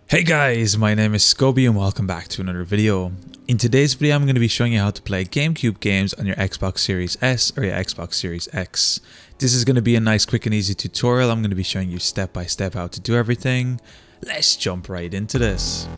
Hey guys, my name is Scoby and welcome back to another video. In today's video I'm going to be showing you how to play GameCube games on your Xbox Series S or your Xbox Series X. This is going to be a nice quick and easy tutorial. I'm going to be showing you step by step how to do everything. Let's jump right into this.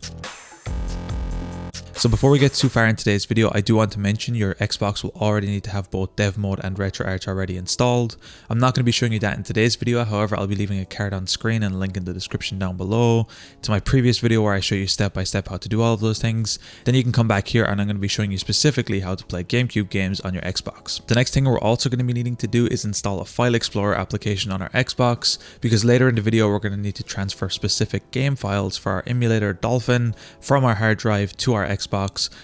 So before we get too far in today's video, I do want to mention your Xbox will already need to have both dev mode and Retroarch already installed. I'm not going to be showing you that in today's video, however I'll be leaving a card on screen and a link in the description down below to my previous video where I show you step by step how to do all of those things. Then you can come back here and I'm going to be showing you specifically how to play GameCube games on your Xbox. The next thing we're also going to be needing to do is install a File Explorer application on our Xbox, because later in the video we're going to need to transfer specific game files for our emulator Dolphin from our hard drive to our Xbox.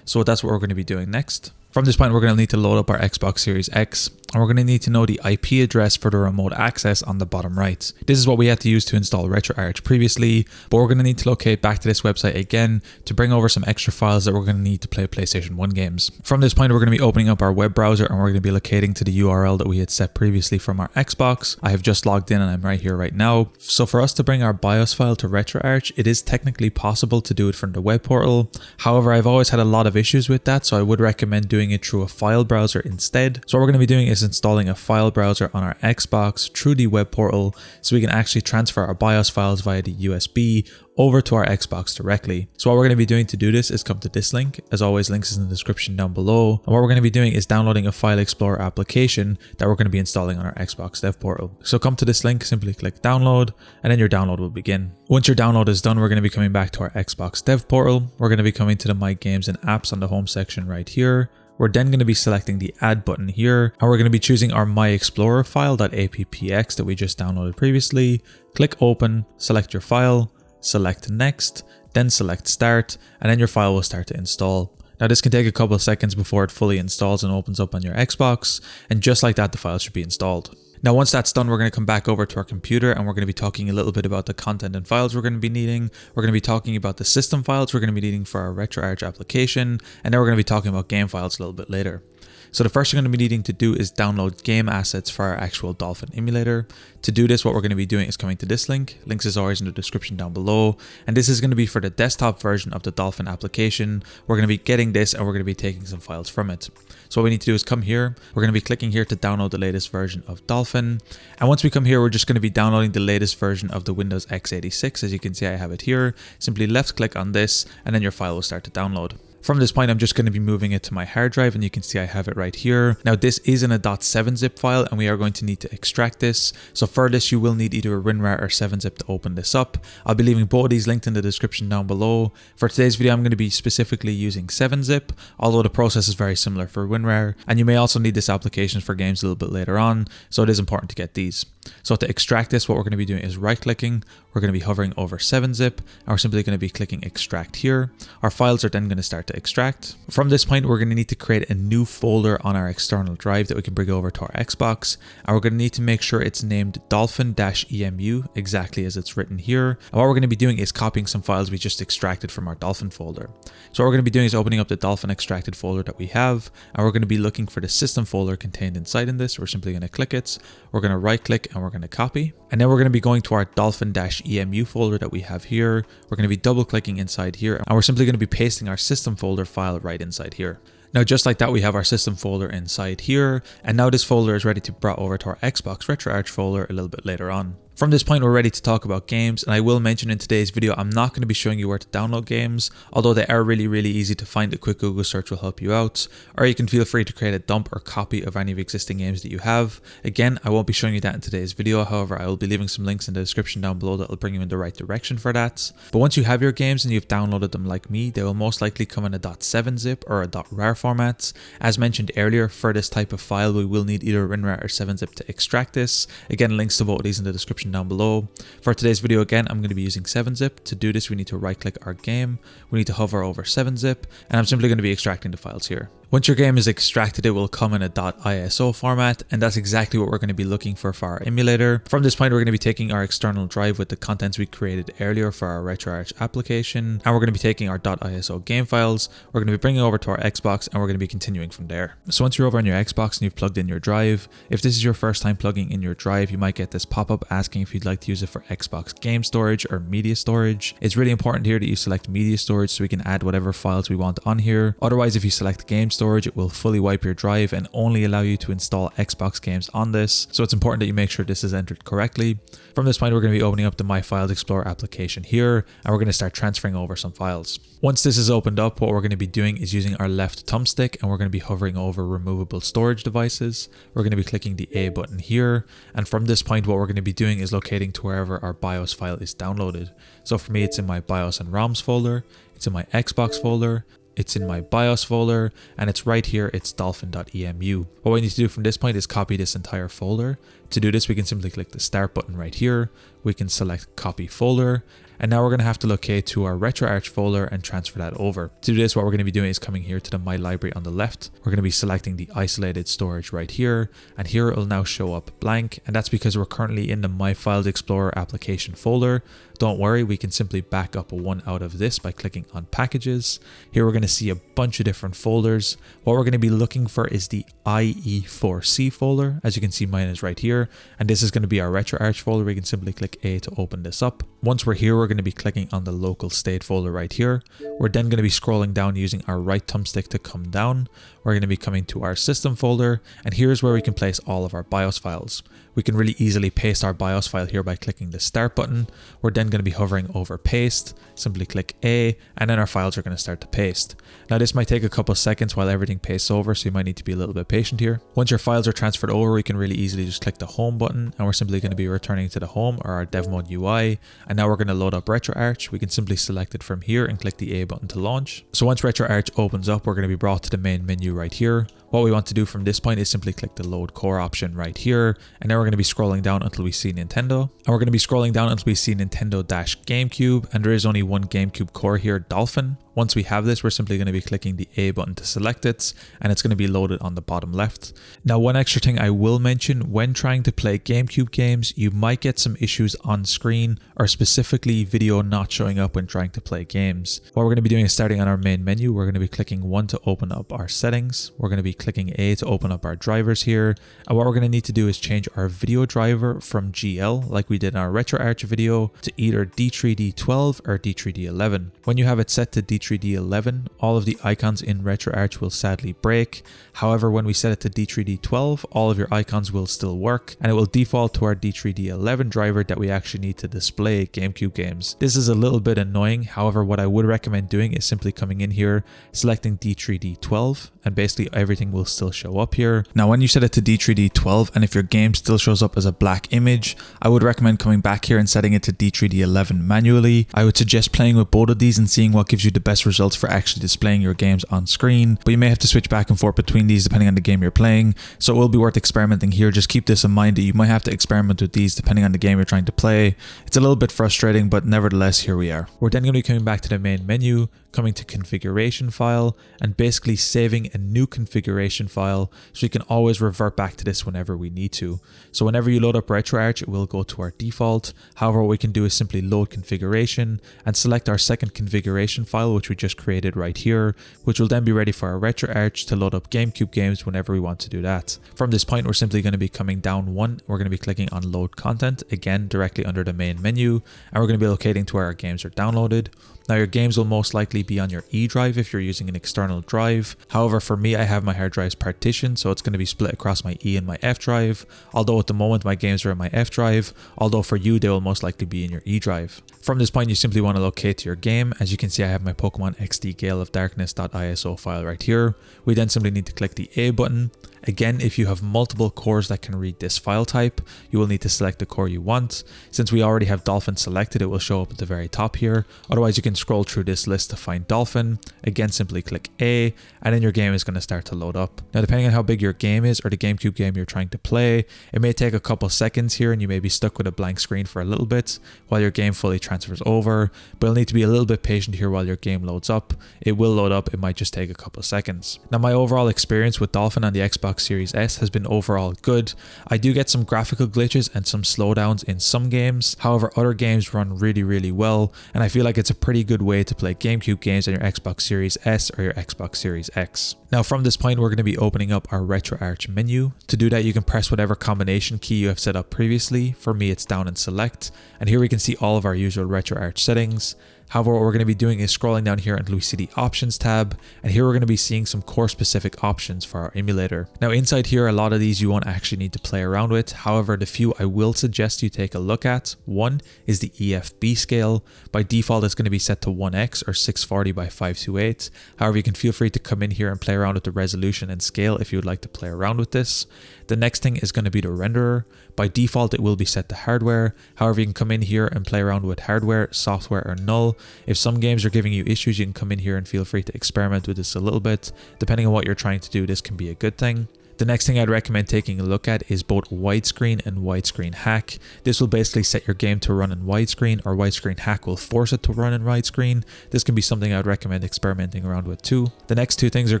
So that's what we're going to be doing next. From this point, we're going to need to load up our Xbox Series X, and we're going to need to know the IP address for the remote access on the bottom right. This is what we had to use to install Retroarch previously, but we're going to need to locate back to this website again to bring over some extra files that we're going to need to play PlayStation 1 games. From this point, we're going to be opening up our web browser and we're going to be locating to the URL that we had set previously from our Xbox. I have just logged in and I'm right here right now. So for us to bring our BIOS file to Retroarch, it is technically possible to do it from the web portal. However, I've always had a lot of issues with that, so I would recommend doing it through a file browser instead. So what we're going to be doing is installing a file browser on our Xbox through the web portal so we can actually transfer our BIOS files via the USB over to our Xbox directly. So what we're going to be doing to do this is come to this link. As always, links is in the description down below. And what we're going to be doing is downloading a File Explorer application that we're going to be installing on our Xbox dev portal. So come to this link, simply click download, and then your download will begin. Once your download is done, we're going to be coming back to our Xbox dev portal. We're going to be coming to the My Games and Apps on the home section right here. We're then going to be selecting the add button here, and we're going to be choosing our My Explorer file .appx that we just downloaded previously. Click open, select your file, select next, then select start, and then your file will start to install. Now this can take a couple of seconds before it fully installs and opens up on your Xbox, and just like that the file should be installed. Now once that's done, we're going to come back over to our computer and we're going to be talking a little bit about the content and files we're going to be needing. We're going to be talking about the system files we're going to be needing for our Retroarch application, and then we're going to be talking about game files a little bit later. So the first thing we're going to be needing to do is download game assets for our actual Dolphin emulator. To do this, what we're going to be doing is coming to this link. Links is always in the description down below. And this is going to be for the desktop version of the Dolphin application. We're going to be getting this and we're going to be taking some files from it. So what we need to do is come here. We're going to be clicking here to download the latest version of Dolphin. And once we come here, we're just going to be downloading the latest version of the Windows x86. As you can see, I have it here. Simply left click on this and then your file will start to download. From this point, I'm just going to be moving it to my hard drive, and you can see I have it right here. Now this is in a .7 zip file and we are going to need to extract this. So for this, you will need either a WinRAR or 7-zip to open this up. I'll be leaving both of these linked in the description down below. For today's video, I'm going to be specifically using 7-zip, although the process is very similar for WinRAR. And you may also need this application for games a little bit later on, so it is important to get these. So to extract this, what we're going to be doing is right clicking, we're going to be hovering over 7-zip, and we're simply going to be clicking extract here. Our files are then going to start to extract. From this point, we're going to need to create a new folder on our external drive that we can bring over to our Xbox, and we're going to need to make sure it's named Dolphin-EMU, exactly as it's written here. And what we're going to be doing is copying some files we just extracted from our Dolphin folder. So what we're going to be doing is opening up the Dolphin extracted folder that we have, and we're going to be looking for the system folder contained inside in this. We're simply going to click it, we're going to right click, and we're going to copy. And then we're going to be going to our Dolphin-EMU folder that we have here. We're going to be double clicking inside here, and we're simply going to be pasting our system folder file right inside here. Now just like that, we have our system folder inside here, and now this folder is ready to be brought over to our Xbox Retroarch folder a little bit later on. From this point, we're ready to talk about games, and I will mention in today's video, I'm not going to be showing you where to download games, although they are really easy to find. A quick Google search will help you out, or you can feel free to create a dump or copy of any of the existing games that you have. Again, I won't be showing you that in today's video, however, I will be leaving some links in the description down below that will bring you in the right direction for that. But once you have your games and you've downloaded them like me, they will most likely come in a .7 zip or a .rar format. As mentioned earlier, for this type of file, we will need either WinRAR or 7-zip to extract this. Again, links to both of these in the description down below. For today's video, again, I'm going to be using 7-zip. To do this, we need to right click our game, we need to hover over 7-zip, and I'm simply going to be extracting the files here. Once your game is extracted, it will come in a .iso format, and that's exactly what we're going to be looking for our emulator. From this point, we're going to be taking our external drive with the contents we created earlier for our Retroarch application, and we're going to be taking our .iso game files, we're going to be bringing over to our Xbox, and we're going to be continuing from there. So once you're over on your Xbox and you've plugged in your drive, if this is your first time plugging in your drive, you might get this pop-up asking if you'd like to use it for Xbox game storage or media storage. It's really important here that you select media storage so we can add whatever files we want on here. Otherwise, if you select game storage, it will fully wipe your drive and only allow you to install Xbox games on this. So it's important that you make sure this is entered correctly. From this point, we're going to be opening up the My Files Explorer application here, and we're going to start transferring over some files. Once this is opened up, what we're going to be doing is using our left thumbstick, and we're going to be hovering over removable storage devices. We're going to be clicking the A button here, and from this point, what we're going to be doing is locating to wherever our BIOS file is downloaded. So for me, it's in my BIOS and ROMs folder, it's in my Xbox folder, it's in my BIOS folder, and it's right here, it's dolphin.emu. What we need to do from this point is copy this entire folder. To do this, we can simply click the start button right here. We can select copy folder, and now we're going to have to locate to our Retroarch folder and transfer that over. To do this, what we're going to be doing is coming here to the My Library on the left. We're going to be selecting the isolated storage right here, and here it will now show up blank, and that's because we're currently in the My Files Explorer application folder. Don't worry, we can simply back up one out of this by clicking on packages. Here we're going to see a bunch of different folders. What we're going to be looking for is the IE4C folder. As you can see, mine is right here, and this is going to be our Retroarch folder. We can simply click A to open this up. Once we're here, we're going to be clicking on the local state folder right here. We're then going to be scrolling down using our right thumbstick to come down. We're going to be coming to our system folder, and here's where we can place all of our BIOS files. We can really easily paste our BIOS file here by clicking the start button. We're then going to be hovering over paste, simply click A, and then our files are going to start to paste. Now this might take a couple of seconds while everything pastes over, so you might need to be a little bit patient here. Once your files are transferred over, we can really easily just click the home button, and we're simply going to be returning to the home or our dev mode UI. And now we're going to load up Retroarch. We can simply select it from here and click the A button to launch. So once Retroarch opens up, we're going to be brought to the main menu right here. What we want to do from this point is simply click the load core option right here, and now we're going to be scrolling down until we see Nintendo, and we're going to be scrolling down until we see Nintendo-GameCube, and there is only one GameCube core here, Dolphin. Once we have this, we're simply going to be clicking the A button to select it, and it's going to be loaded on the bottom left. Now, one extra thing I will mention, when trying to play GameCube games, you might get some issues on screen, or specifically video not showing up when trying to play games. What we're going to be doing is starting on our main menu. We're going to be clicking 1 to open up our settings. We're going to be clicking A to open up our drivers here. And what we're going to need to do is change our video driver from GL, like we did in our Retroarch video, to either D3D12 or D3D11. When you have it set to D3D11, all of the icons in Retroarch will sadly break. However, when we set it to D3D12, all of your icons will still work, and it will default to our D3D11 driver that we actually need to display GameCube games. This is a little bit annoying. However, what I would recommend doing is simply coming in here, selecting D3D12, and basically everything will still show up here. Now, when you set it to D3D12, and if your game still shows up as a black image, I would recommend coming back here and setting it to D3D11 manually. I would suggest playing with both of these and seeing what gives you the best results for actually displaying your games on screen, but you may have to switch back and forth between these depending on the game you're playing, so it will be worth experimenting here. Just keep this in mind that you might have to experiment with these depending on the game you're trying to play. It's a little bit frustrating, but nevertheless, here we are. We're then going to be coming back to the main menu, coming to configuration file, and basically saving a new configuration file so we can always revert back to this whenever we need to. So whenever you load up Retroarch, it will go to our default. However, what we can do is simply load configuration and select our second configuration file, which we just created right here, which will then be ready for our Retroarch to load up GameCube games whenever we want to do that. From this point, we're simply going to be coming down one. We're going to be clicking on load content, again directly under the main menu, and we're going to be locating to where our games are downloaded. Now, your games will most likely be on your E drive if you're using an external drive. However, for me, I have my hard drives partitioned, so it's going to be split across my E and my F drive. Although at the moment my games are in my F drive, although for you they will most likely be in your E drive. From this point, you simply want to locate to your game. As you can see, I have my Pokemon XD Gale of Darkness.iso file right here. We then simply need to click the A button, Again, if you have multiple cores that can read this file type, you will need to select the core you want. Since we already have Dolphin selected, it will show up at the very top here. Otherwise, you can scroll through this list to find Dolphin. Again, simply click A, and then your game is going to start to load up. Now, depending on how big your game is or the GameCube game you're trying to play, it may take a couple seconds here and you may be stuck with a blank screen for a little bit while your game fully transfers over, but you'll need to be a little bit patient here while your game loads up. It will load up, it might just take a couple seconds. Now, my overall experience with Dolphin on the Xbox Series S has been overall good. I do get some graphical glitches and some slowdowns in some games. However, other games run really well, and I feel like it's a pretty good way to play GameCube games on your Xbox Series S or your Xbox Series X. Now, from this point, we're going to be opening up our Retroarch menu. To do that, you can press whatever combination key you have set up previously. For me, it's down and select, and here we can see all of our usual Retroarch settings. However, what we're going to be doing is scrolling down here until we see the options tab, and here we're going to be seeing some core specific options for our emulator. Now, inside here, a lot of these you won't actually need to play around with. However, the few I will suggest you take a look at. One is the EFB scale. By default, it's going to be set to 1x or 640 by 528. However, you can feel free to come in here and play around with the resolution and scale if you would like to play around with this. The next thing is going to be the renderer. By default, it will be set to hardware. However, you can come in here and play around with hardware, software, or null. If some games are giving you issues, you can come in here and feel free to experiment with this a little bit. Depending on what you're trying to do, this can be a good thing. The next thing I'd recommend taking a look at is both widescreen and widescreen hack. This will basically set your game to run in widescreen, or widescreen hack will force it to run in widescreen. This can be something I'd recommend experimenting around with too. The next two things are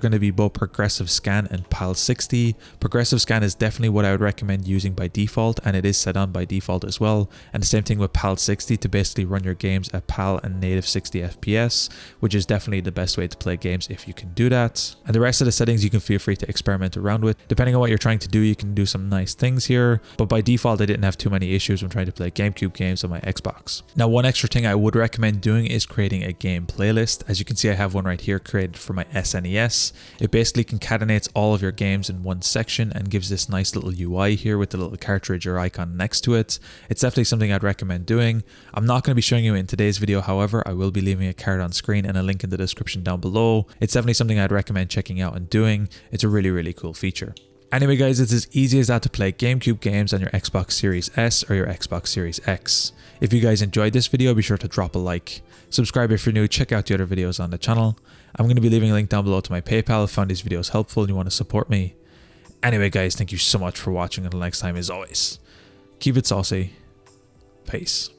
going to be both progressive scan and PAL 60. Progressive scan is definitely what I would recommend using by default, and it is set on by default as well. And the same thing with PAL 60 to basically run your games at PAL and native 60 FPS, which is definitely the best way to play games if you can do that. And the rest of the settings you can feel free to experiment around with. Depending on what you're trying to do, you can do some nice things here, but by default I didn't have too many issues when trying to play GameCube games on my Xbox. Now, one extra thing I would recommend doing is creating a game playlist. As you can see, I have one right here created for my SNES. It basically concatenates all of your games in one section and gives this nice little UI here with the little cartridge or icon next to it. It's definitely something I'd recommend doing. I'm not going to be showing you in today's video, however, I will be leaving a card on screen and a link in the description down below. It's definitely something I'd recommend checking out and doing. It's a really cool feature. Anyway guys, it's as easy as that to play GameCube games on your Xbox Series S or your Xbox Series X. If you guys enjoyed this video, be sure to drop a like. Subscribe if you're new, check out the other videos on the channel. I'm going to be leaving a link down below to my PayPal if you found these videos helpful and you want to support me. Anyway guys, thank you so much for watching. Until next time, as always, keep it saucy. Peace.